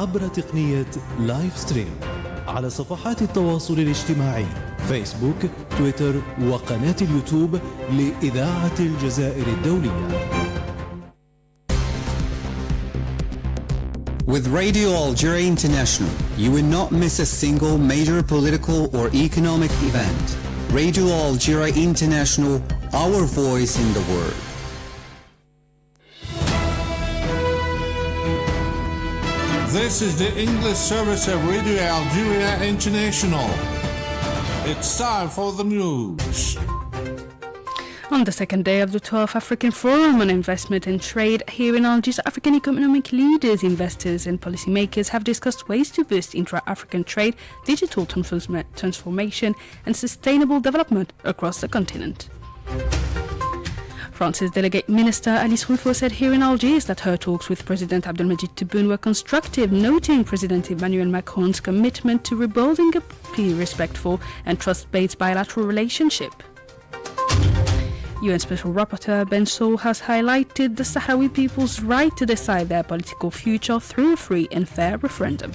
عبر تقنية لايف ستريم على صفحات التواصل الاجتماعي فيسبوك، تويتر وقناة اليوتيوب لإذاعة الجزائر الدولية. With Radio Algeria International, you will not miss a single major political or economic event. Radio Algeria International, our voice in the world. This is the English service of Radio Algeria International. It's time for the news. On the second day of the 12th African Forum on Investment and Trade here in Algiers, African economic leaders, investors and policymakers have discussed ways to boost intra-African trade, digital transformation and sustainable development across the continent. France's delegate minister Alice Rufo said here in Algiers that her talks with President Abdelmadjid Tebboune were constructive, noting President Emmanuel Macron's commitment to rebuilding a respectful and trust-based bilateral relationship. UN Special Rapporteur Ben Saul has highlighted the Sahrawi people's right to decide their political future through a free and fair referendum.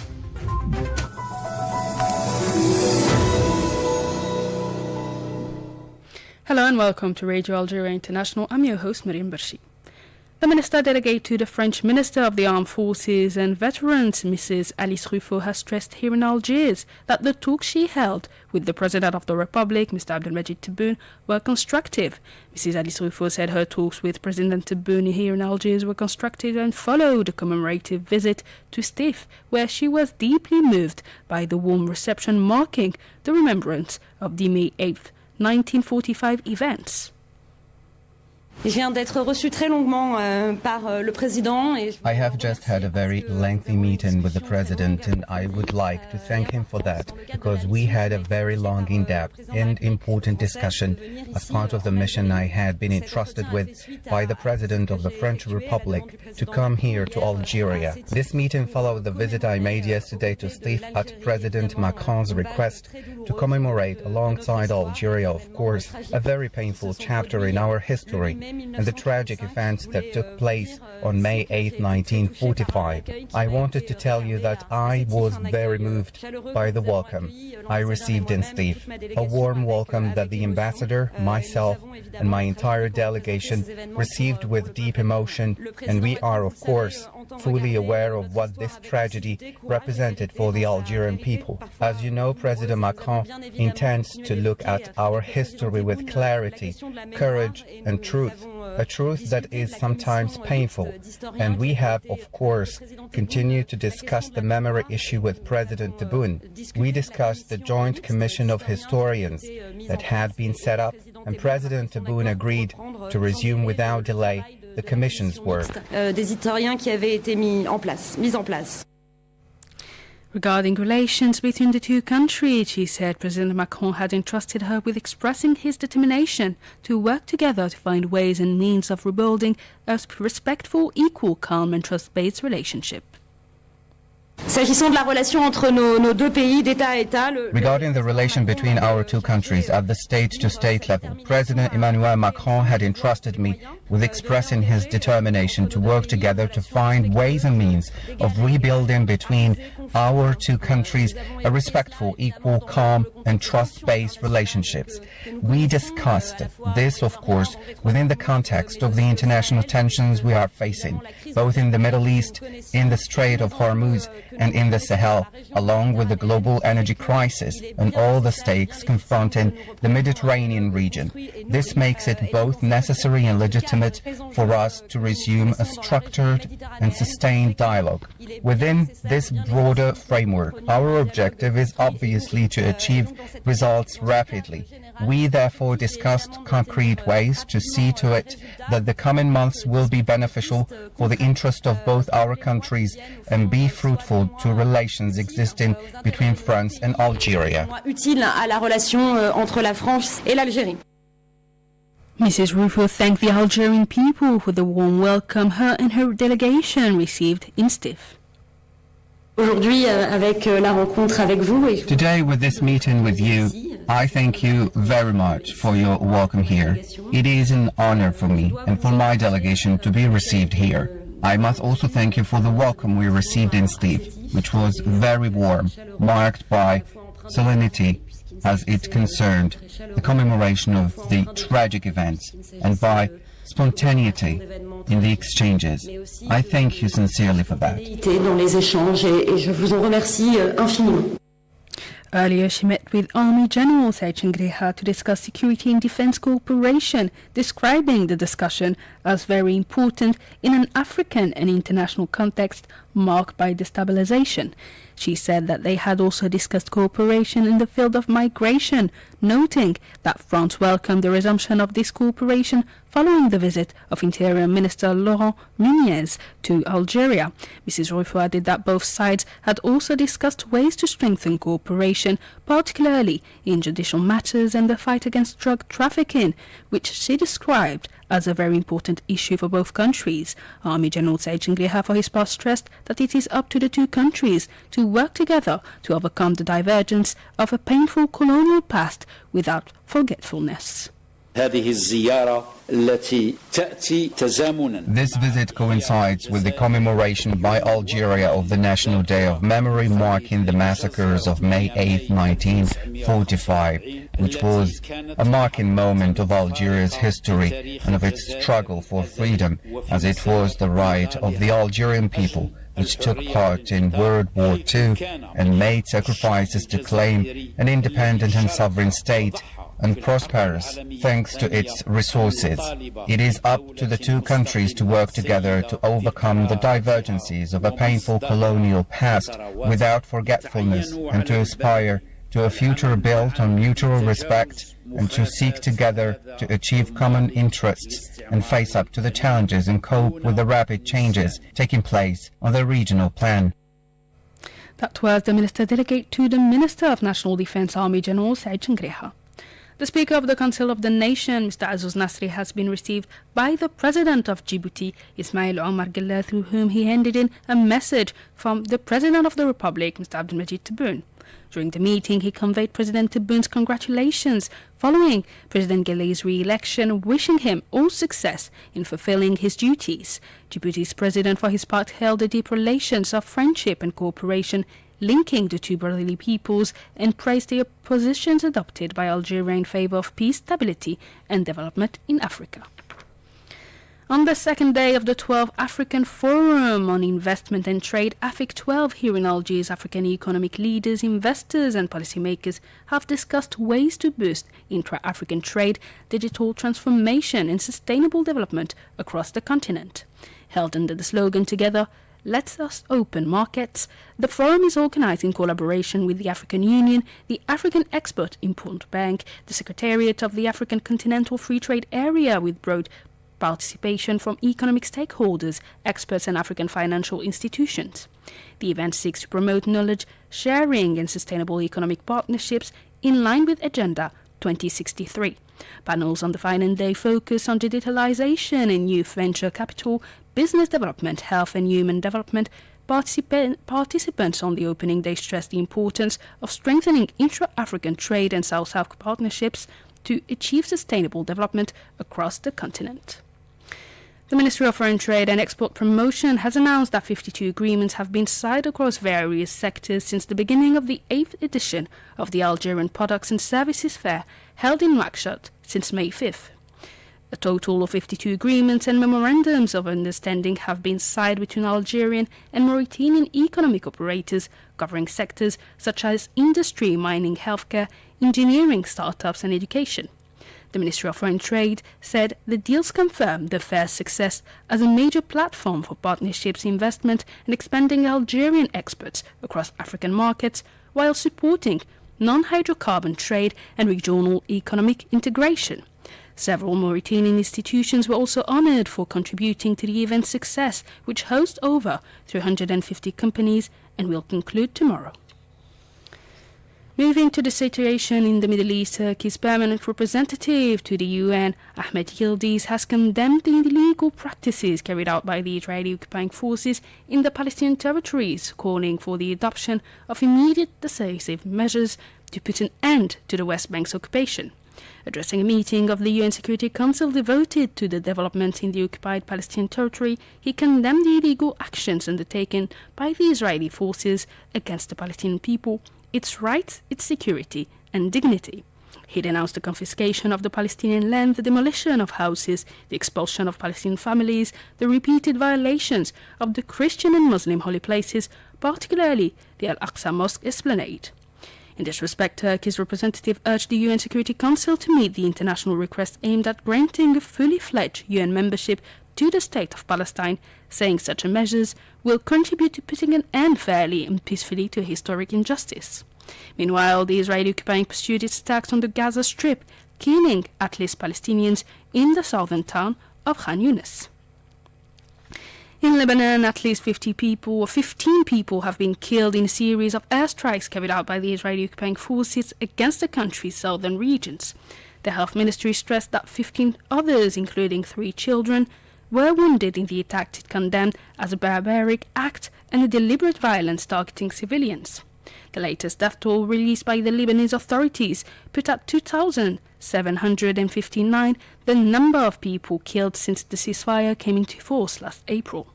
Hello and welcome to Radio Algeria International. I'm your host, Miriam Bershi. The minister delegate to the French Minister of the Armed Forces and Veterans, Mrs. Alice Rufo, has stressed here in Algiers that the talks she held with the President of the Republic, Mr. Abdelmadjid Tebboune, were constructive. Mrs. Alice Rufo said her talks with President Tebboune here in Algiers were constructive and followed a commemorative visit to Stif, where she was deeply moved by the warm reception marking the remembrance of the May 8th, 1945 events. Je viens d'être reçu très longuement par le président. I have just had a very lengthy meeting with the president, and I would like to thank him for that, because we had a very long, in-depth and important discussion as part of the mission I had been entrusted with by the President of the French Republic to come here to Algeria. This meeting followed the visit I made yesterday to Stif at President Macron's request to commemorate alongside Algeria, of course, a very painful chapter in our history and the tragic events that took place on May 8, 1945. I wanted to tell you that I was very moved by the welcome I received in Stif, a warm welcome that the ambassador, myself, and my entire delegation received with deep emotion, and we are, of course, fully aware of what this tragedy represented for the Algerian people. As you know, President Macron intends to look at our history with clarity, courage, and truth, a truth that is sometimes painful. And we have, of course, continued to discuss the memory issue with President Tebboune. We discussed the Joint Commission of Historians that had been set up, and President Tebboune agreed to resume without delay the Commission's work. Des historiens qui avaient été mis en place. Regarding relations between the two countries, she said President Macron had entrusted her with expressing his determination to work together to find ways and means of rebuilding a respectful, equal, calm and trust-based relationship. S'agissant de la relation entre nos deux pays d'État à État, regarding the relation between our two countries at the state-to-state level, President Emmanuel Macron had entrusted me with expressing his determination to work together to find ways and means of rebuilding between our two countries a respectful, equal, calm and trust-based relationships. We discussed this, of course, within the context of the international tensions we are facing, both in the Middle East, in the Strait of Hormuz, and in the Sahel, along with the global energy crisis and all the stakes confronting the Mediterranean region. This makes it both necessary and legitimate for us to resume a structured and sustained dialogue. Within this broader framework, our objective is obviously to achieve results rapidly. We therefore discussed concrete ways to see to it that the coming months will be beneficial for the interest of both our countries and be fruitful to relations existing between France and Algeria. Utile à la relation entre la France et l'Algérie. Mrs. Rufo thanked the Algerian people for the warm welcome her and her delegation received in Stif. Aujourd'hui, avec la rencontre avec vous et today, with this meeting with you, I thank you very much for your welcome here. It is an honor for me and for my delegation to be received here. I must also thank you for the welcome we received in Steve, which was very warm, marked by solemnity as it concerned the commemoration of the tragic events and by spontaneity in the exchanges. I thank you sincerely for that. Dans les échanges et je vous en remercie infiniment. Earlier, she met with Army General Seychin Greha to discuss security and defense cooperation, describing the discussion as very important in an African and international context marked by destabilization. She said that they had also discussed cooperation in the field of migration, noting that France welcomed the resumption of this cooperation following the visit of Interior Minister Laurent Nunez to Algeria. Mrs. Ruifo added that both sides had also discussed ways to strengthen cooperation, particularly in judicial matters and the fight against drug trafficking, which she described as a very important issue for both countries. Army General Seychin Greha for his part stressed that it is up to the two countries to work together to overcome the divergence of a painful colonial past without forgetfulness. This visit coincides with the commemoration by Algeria of the National Day of Memory marking the massacres of May 8, 1945, which was a marking moment of Algeria's history and of its struggle for freedom, as it was the right of the Algerian people which took part in World War II and made sacrifices to claim an independent and sovereign state and prosperous thanks to its resources. It is up to the two countries to work together to overcome the divergences of a painful colonial past without forgetfulness and to aspire to a future built on mutual respect and to seek together to achieve common interests and face up to the challenges and cope with the rapid changes taking place on the regional plan. That was the Minister Delegate to the Minister of National Defence, Army General Seychin Greha. The Speaker of the Council of the Nation, Mr. Azzouz Nasri, has been received by the President of Djibouti, Ismail Omar Guelleh, through whom he handed in a message from the President of the Republic, Mr. Abdelmajid Tebboune. During the meeting, he conveyed President Tebboune's congratulations following President Guelleh's re-election, wishing him all success in fulfilling his duties. Djibouti's President, for his part, held the deep relations of friendship and cooperation linking the two brotherly peoples and praised the positions adopted by Algeria in favor of peace, stability and development in Africa. On the second day of the 12th African Forum on Investment and Trade, AFIC 12, here in Algiers, African economic leaders, investors and policymakers have discussed ways to boost intra-African trade, digital transformation and sustainable development across the continent. Held under the slogan Together, Let's Us Open Markets, the forum is organized in collaboration with the African Union, the African Export-Import Bank, the Secretariat of the African Continental Free Trade Area, with broad participation from economic stakeholders, experts and African financial institutions. The event seeks to promote knowledge sharing and sustainable economic partnerships in line with Agenda 2063. Panels on the finance day focus on digitalization and youth venture capital, business development, health and human development. Participants on the opening day stressed the importance of strengthening intra-African trade and South-South partnerships to achieve sustainable development across the continent. The Ministry of Foreign Trade and Export Promotion has announced that 52 agreements have been signed across various sectors since the beginning of the 8th edition of the Algerian Products and Services Fair held in Nouakchott since May 5th. A total of 52 agreements and memorandums of understanding have been signed between Algerian and Mauritanian economic operators covering sectors such as industry, mining, healthcare, engineering, startups and education. The Ministry of Foreign Trade said the deals confirm the fair's success as a major platform for partnerships, investment and expanding Algerian exports across African markets while supporting non-hydrocarbon trade and regional economic integration. Several Mauritanian institutions were also honoured for contributing to the event's success, which hosts over 350 companies and will conclude tomorrow. Moving to the situation in the Middle East, Turkey's permanent representative to the UN, Ahmed Yildiz, has condemned the illegal practices carried out by the Israeli occupying forces in the Palestinian territories, calling for the adoption of immediate decisive measures to put an end to the West Bank's occupation. Addressing a meeting of the UN Security Council devoted to the development in the occupied Palestinian territory, he condemned the illegal actions undertaken by the Israeli forces against the Palestinian people, its rights, its security and dignity. He denounced the confiscation of the Palestinian land, the demolition of houses, the expulsion of Palestinian families, the repeated violations of the Christian and Muslim holy places, particularly the Al-Aqsa Mosque Esplanade. In this respect, Turkey's representative urged the UN Security Council to meet the international request aimed at granting a fully fledged UN membership to the State of Palestine, saying such measures will contribute to putting an end fairly and peacefully to historic injustice. Meanwhile, the Israeli occupying pursued its attacks on the Gaza Strip, killing at least Palestinians in the southern town of Khan Yunis. In Lebanon, at least 15 people have been killed in a series of airstrikes carried out by the Israeli occupying forces against the country's southern regions. The health ministry stressed that 15 others, including 3 children, were wounded in the attack it condemned as a barbaric act and a deliberate violence targeting civilians. The latest death toll released by the Lebanese authorities put at 2,759 the number of people killed since the ceasefire came into force last April.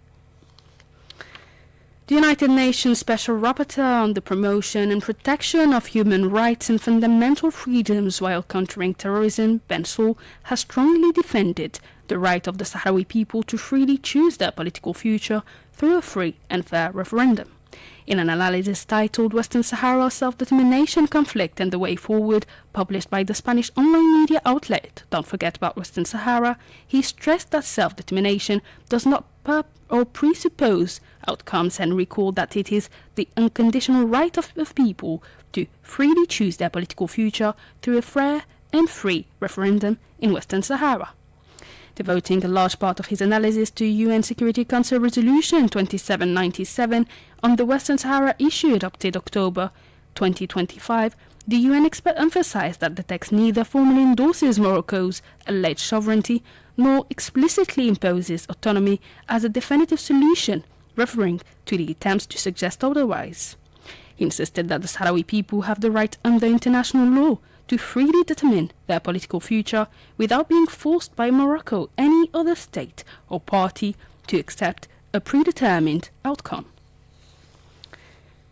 The United Nations Special Rapporteur on the promotion and protection of human rights and fundamental freedoms while countering terrorism, Ben Saul, has strongly defended the right of the Sahrawi people to freely choose their political future through a free and fair referendum. In an analysis titled Western Sahara Self-Determination Conflict and the Way Forward, published by the Spanish online media outlet Don't Forget About Western Sahara, he stressed that self-determination does not presuppose outcomes and recalled that it is the unconditional right of people to freely choose their political future through a fair and free referendum in Western Sahara. Devoting a large part of his analysis to UN Security Council Resolution 2797 on the Western Sahara issue adopted October 2025, the UN expert emphasized that the text neither formally endorses Morocco's alleged sovereignty nor explicitly imposes autonomy as a definitive solution, referring to the attempts to suggest otherwise. He insisted that the Sahrawi people have the right under international law to freely determine their political future without being forced by Morocco, any other state or party, to accept a predetermined outcome.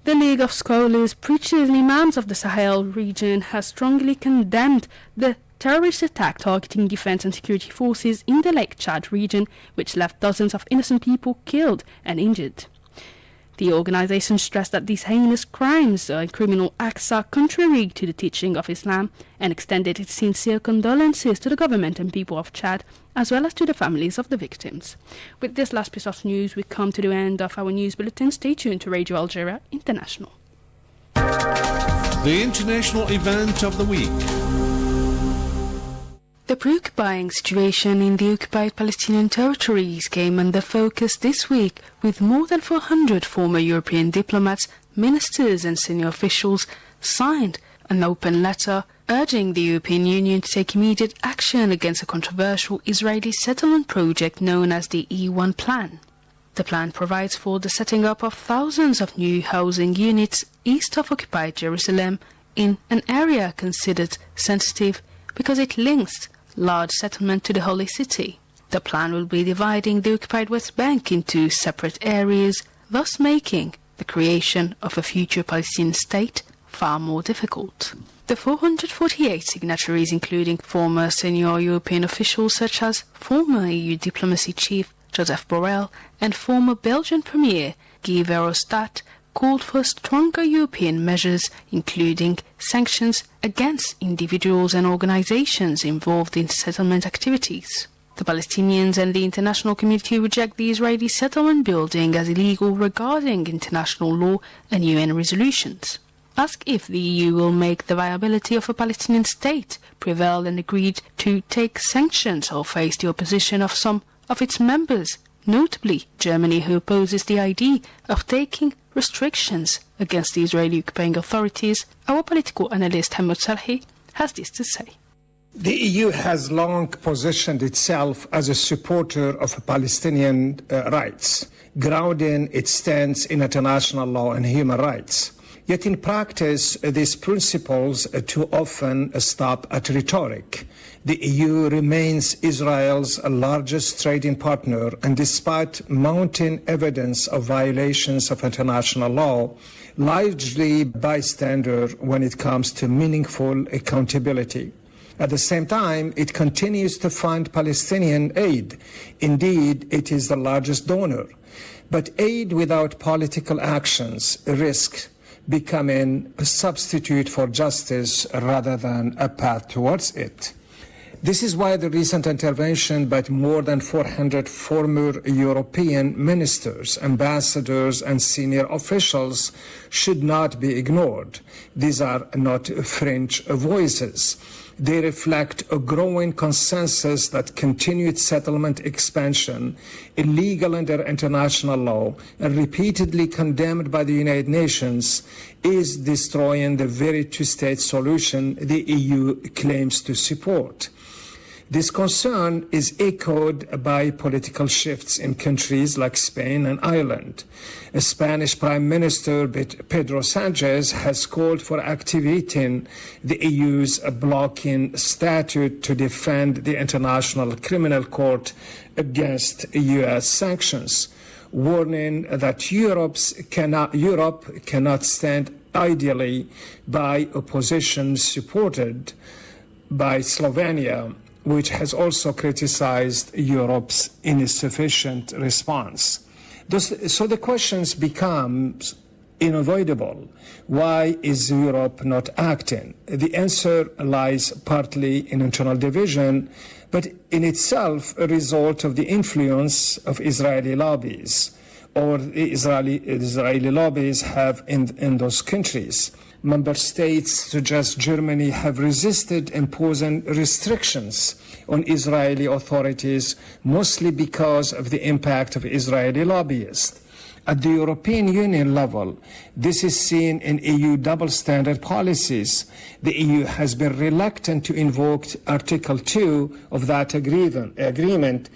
The League of Scholars, Preachers and Imams of the Sahel region has strongly condemned the terrorist attack targeting defense and security forces in the Lake Chad region, which left dozens of innocent people killed and injured. The organization stressed that these heinous crimes and criminal acts are contrary to the teaching of Islam and extended its sincere condolences to the government and people of Chad, as well as to the families of the victims. With this last piece of news, we come to the end of our news bulletin. Stay tuned to Radio Algeria International. The international event of the week. The preoccupying situation in the occupied Palestinian territories came under focus this week, with more than 400 former European diplomats, ministers and senior officials signed an open letter urging the European Union to take immediate action against a controversial Israeli settlement project known as the E1 Plan. The plan provides for the setting up of thousands of new housing units east of occupied Jerusalem in an area considered sensitive because it links large settlement to the Holy City. The plan will be dividing the occupied West Bank into separate areas, thus making the creation of a future Palestinian state far more difficult. The 448 signatories, including former senior European officials such as former EU diplomacy chief Joseph Borrell and former Belgian Premier Guy Verhofstadt, called for stronger European measures, including sanctions against individuals and organizations involved in settlement activities. The Palestinians and the international community reject the Israeli settlement building as illegal regarding international law and UN resolutions. Ask if the EU will make the viability of a Palestinian state prevail and agreed to take sanctions or face the opposition of some of its members, notably Germany, who opposes the idea of taking restrictions against the Israeli occupying authorities. Our political analyst Hamad Salhi has this to say. The EU has long positioned itself as a supporter of Palestinian rights, grounding its stance in international law and human rights. Yet in practice, these principles too often stop at rhetoric. The EU remains Israel's largest trading partner, and despite mounting evidence of violations of international law, largely bystander when it comes to meaningful accountability. At the same time, it continues to fund Palestinian aid. Indeed, it is the largest donor. But aid without political actions risks becoming a substitute for justice rather than a path towards it. This is why the recent intervention by more than 400 former European ministers, ambassadors, and senior officials should not be ignored. These are not fringe voices. They reflect a growing consensus that continued settlement expansion, illegal under international law, and repeatedly condemned by the United Nations, is destroying the very two-state solution the EU claims to support. This concern is echoed by political shifts in countries like Spain and Ireland. A Spanish Prime Minister, Pedro Sanchez, has called for activating the EU's blocking statute to defend the International Criminal Court against US sanctions, warning that Europe cannot stand idly by a position supported by Slovenia, which has also criticized Europe's insufficient response. So the questions become unavoidable. Why is Europe not acting? The answer lies partly in internal division, but in itself a result of the influence of Israeli lobbies, or the Israeli lobbies have in those countries. Member states, such as Germany, have resisted imposing restrictions on Israeli authorities, mostly because of the impact of Israeli lobbyists. At the European Union level, this is seen in EU double standard policies. The EU has been reluctant to invoke Article 2 of that agreement,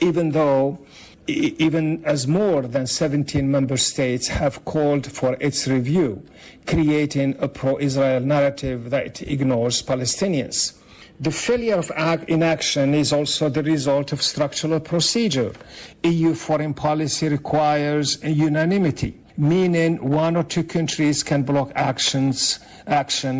even as more than 17 member states have called for its review, creating a pro-Israel narrative that ignores Palestinians. The failure of inaction is also the result of structural procedure. EU foreign policy requires unanimity, meaning one or two countries can block action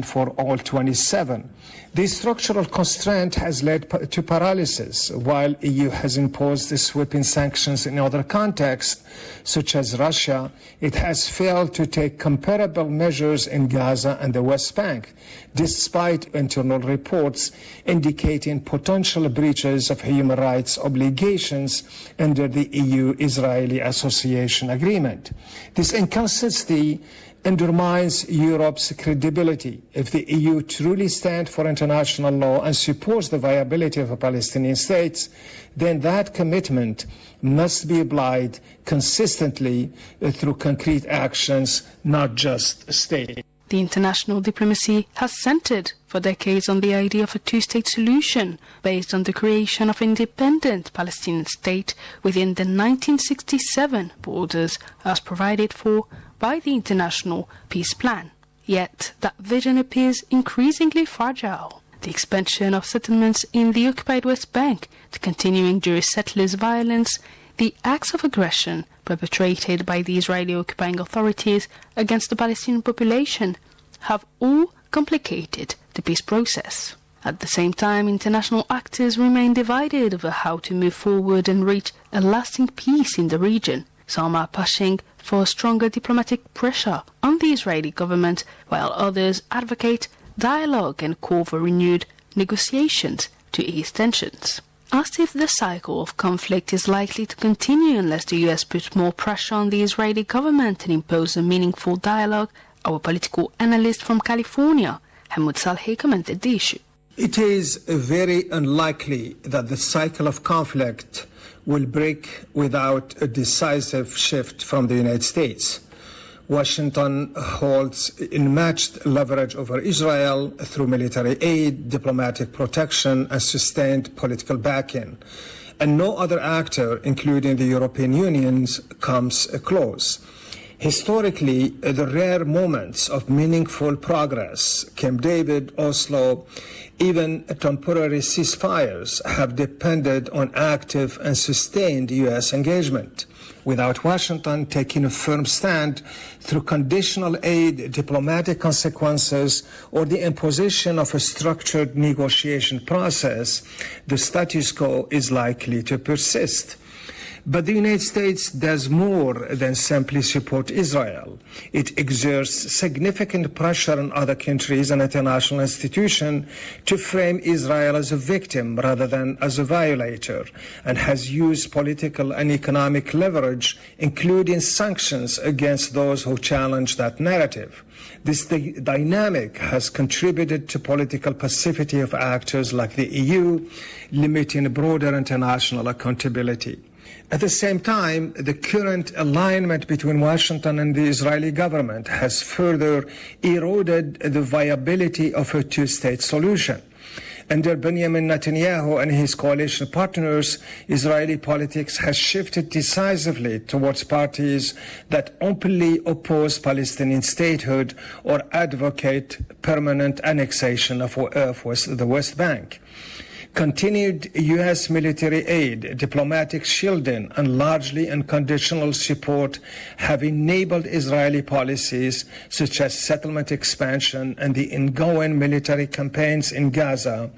for all 27. This structural constraint has led to paralysis. While EU has imposed sweeping sanctions in other contexts, such as Russia, it has failed to take comparable measures in Gaza and the West Bank, despite internal reports indicating potential breaches of human rights obligations under the EU-Israeli Association Agreement. This inconsistency undermines Europe's credibility. If the EU truly stands for international law and supports the viability of a Palestinian state, then that commitment must be applied consistently through concrete actions, not just statements. The international diplomacy has centered for decades on the idea of a two-state solution based on the creation of an independent Palestinian state within the 1967 borders as provided for by the International Peace Plan. Yet that vision appears increasingly fragile. The expansion of settlements in the occupied West Bank, the continuing Jewish settlers' violence, the acts of aggression perpetrated by the Israeli occupying authorities against the Palestinian population have all complicated the peace process. At the same time, international actors remain divided over how to move forward and reach a lasting peace in the region. Some are pushing for stronger diplomatic pressure on the Israeli government, while others advocate dialogue and call for renewed negotiations to ease tensions. Asked if the cycle of conflict is likely to continue unless the US puts more pressure on the Israeli government and impose a meaningful dialogue, our political analyst from California, Hamoud Saleh, commented the issue. It is very unlikely that the cycle of conflict will break without a decisive shift from the United States. Washington holds unmatched leverage over Israel through military aid, diplomatic protection, and sustained political backing. And no other actor, including the European Union, comes close. Historically, the rare moments of meaningful progress, Camp David, Oslo, even temporary ceasefires, have depended on active and sustained U.S. engagement, without Washington taking a firm stand through conditional aid, diplomatic consequences, or the imposition of a structured negotiation process. The status quo is likely to persist. But the United States does more than simply support Israel. It exerts significant pressure on other countries and international institutions to frame Israel as a victim rather than as a violator, and has used political and economic leverage, including sanctions, against those who challenge that narrative. This dynamic has contributed to political passivity of actors like the EU, limiting broader international accountability. At the same time, the current alignment between Washington and the Israeli government has further eroded the viability of a two-state solution. Under Benjamin Netanyahu and his coalition partners, Israeli politics has shifted decisively towards parties that openly oppose Palestinian statehood or advocate permanent annexation of the West Bank. Continued U.S. military aid, diplomatic shielding, and largely unconditional support have enabled Israeli policies such as settlement expansion and the ongoing military campaigns in Gaza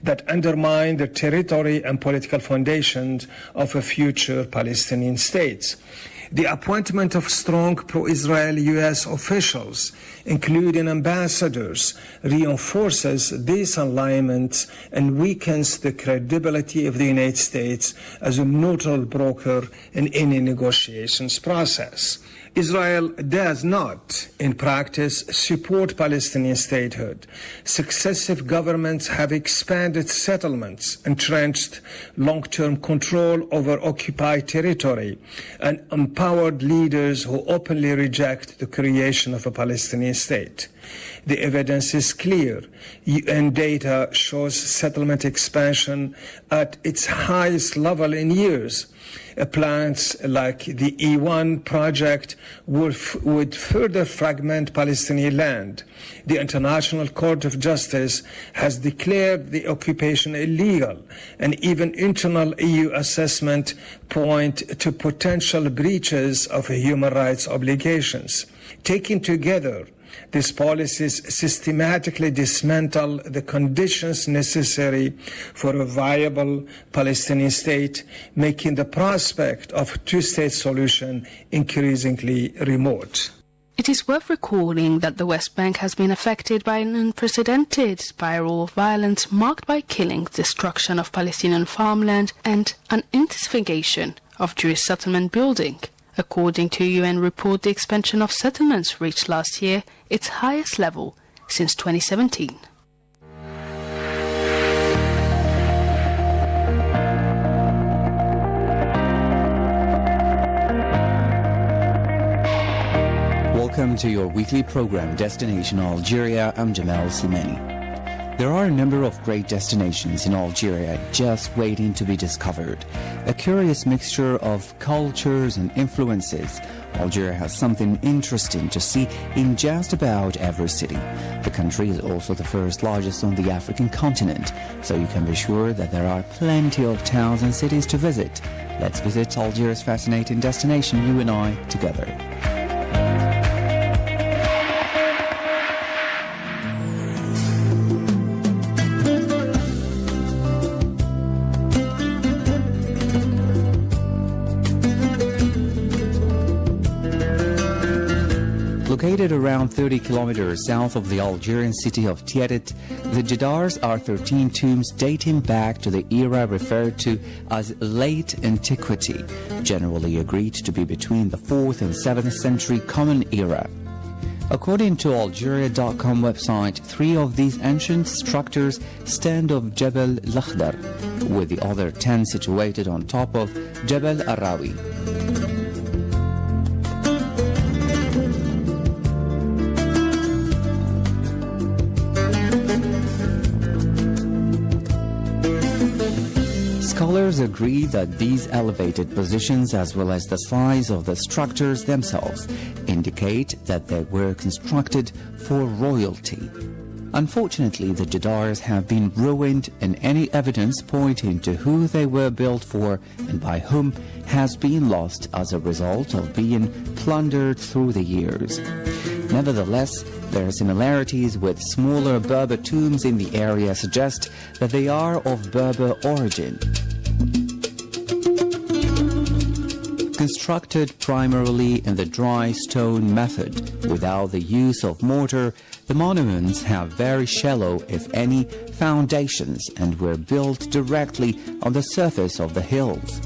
that undermine the territory and political foundations of a future Palestinian state. The appointment of strong pro-Israel U.S. officials, including ambassadors, reinforces these alignments and weakens the credibility of the United States as a neutral broker in any negotiations process. Israel does not, in practice, support Palestinian statehood. Successive governments have expanded settlements, entrenched long-term control over occupied territory, and empowered leaders who openly reject the creation of a Palestinian state. The evidence is clear. UN data shows settlement expansion at its highest level in years. Plans like the E1 project would further fragment Palestinian land. The International Court of Justice has declared the occupation illegal, and even internal EU assessment point to potential breaches of human rights obligations. Taken together, these policies systematically dismantle the conditions necessary for a viable Palestinian state, making the prospect of a two-state solution increasingly remote. It is worth recalling that the West Bank has been affected by an unprecedented spiral of violence marked by killings, destruction of Palestinian farmland, and an intensification of Jewish settlement building. According to a UN report, the expansion of settlements reached last year its highest level since 2017. Welcome to your weekly program, Destination Algeria. I'm Jamal Slimani. There are a number of great destinations in Algeria just waiting to be discovered. A curious mixture of cultures and influences. Algeria has something interesting to see in just about every city. The country is also the first largest on the African continent, so you can be sure that there are plenty of towns and cities to visit. Let's visit Algeria's fascinating destination, you and I, together. Located around 30 kilometers south of the Algerian city of Tiaret, the Jedars are 13 tombs dating back to the era referred to as late antiquity, generally agreed to be between the 4th and 7th century Common Era. According to Algeria.com website, 3 of these ancient structures stand on Jebel Lakhdar, with the other 10 situated on top of Jebel Arawi. Scholars agree that these elevated positions, as well as the size of the structures themselves, indicate that they were constructed for royalty. Unfortunately, the Jadars have been ruined, and any evidence pointing to who they were built for and by whom has been lost as a result of being plundered through the years. Nevertheless, their similarities with smaller Berber tombs in the area suggest that they are of Berber origin. Constructed primarily in the dry stone method, without the use of mortar, the monuments have very shallow, if any, foundations and were built directly on the surface of the hills.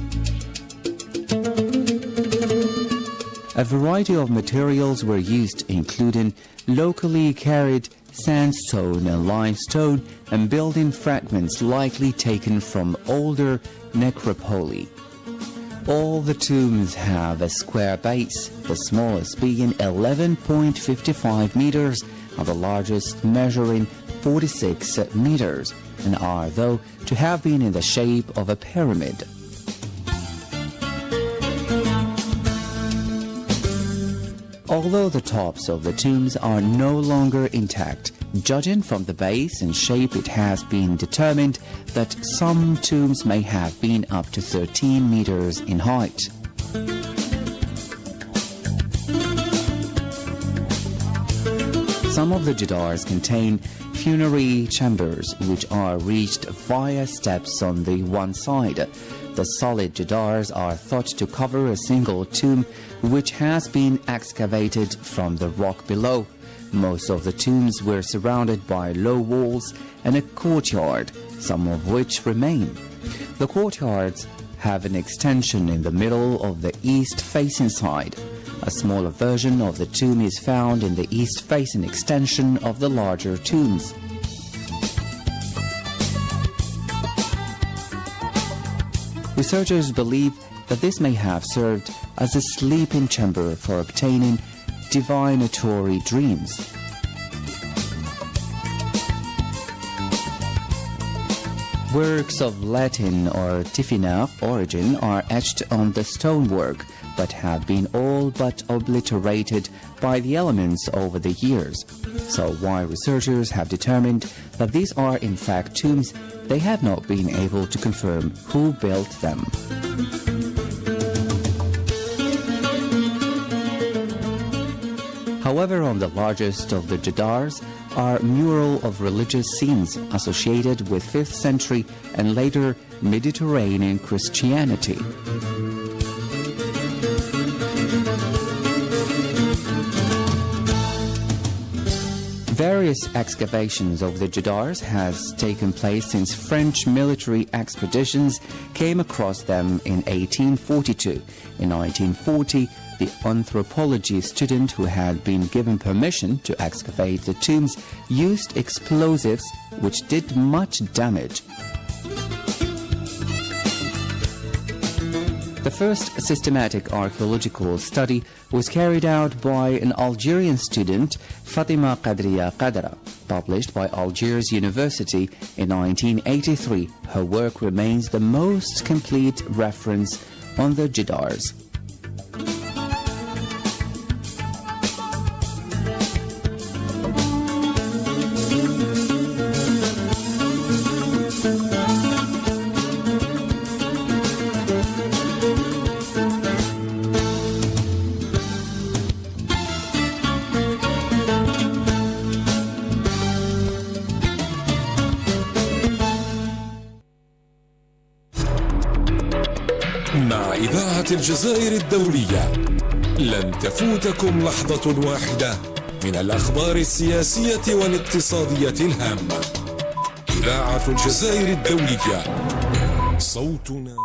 A variety of materials were used, including locally carried sandstone and limestone and building fragments likely taken from older necropoli. All the tombs have a square base, the smallest being 11.55 meters and the largest measuring 46 meters, and are thought to have been in the shape of a pyramid. Although the tops of the tombs are no longer intact, judging from the base and shape, it has been determined that some tombs may have been up to 13 meters in height. Some of the Jadars contain funerary chambers, which are reached via steps on the one side. The solid Jadars are thought to cover a single tomb which has been excavated from the rock below. Most of the tombs were surrounded by low walls and a courtyard, some of which remain. The courtyards have an extension in the middle of the east-facing side. A smaller version of the tomb is found in the east-facing extension of the larger tombs. Researchers believe that this may have served as a sleeping chamber for obtaining divinatory dreams. Works of Latin or Tifinagh origin are etched on the stonework, but have been all but obliterated by the elements over the years. So while researchers have determined that these are in fact tombs, they have not been able to confirm who built them. However, on the largest of the Jadars are mural of religious scenes associated with 5th century and later Mediterranean Christianity. Various excavations of the Jadars has taken place since French military expeditions came across them in 1842. In 1940, the anthropology student who had been given permission to excavate the tombs used explosives which did much damage. The first systematic archaeological study was carried out by an Algerian student, Fatima Qadriya Qadra, published by Algiers University in 1983. Her work remains the most complete reference on the Jadars. مع إذاعة الجزائر الدولية لن تفوتكم لحظة واحدة من الأخبار السياسية والاقتصادية الهامة. إذاعة الجزائر الدولية، صوتنا في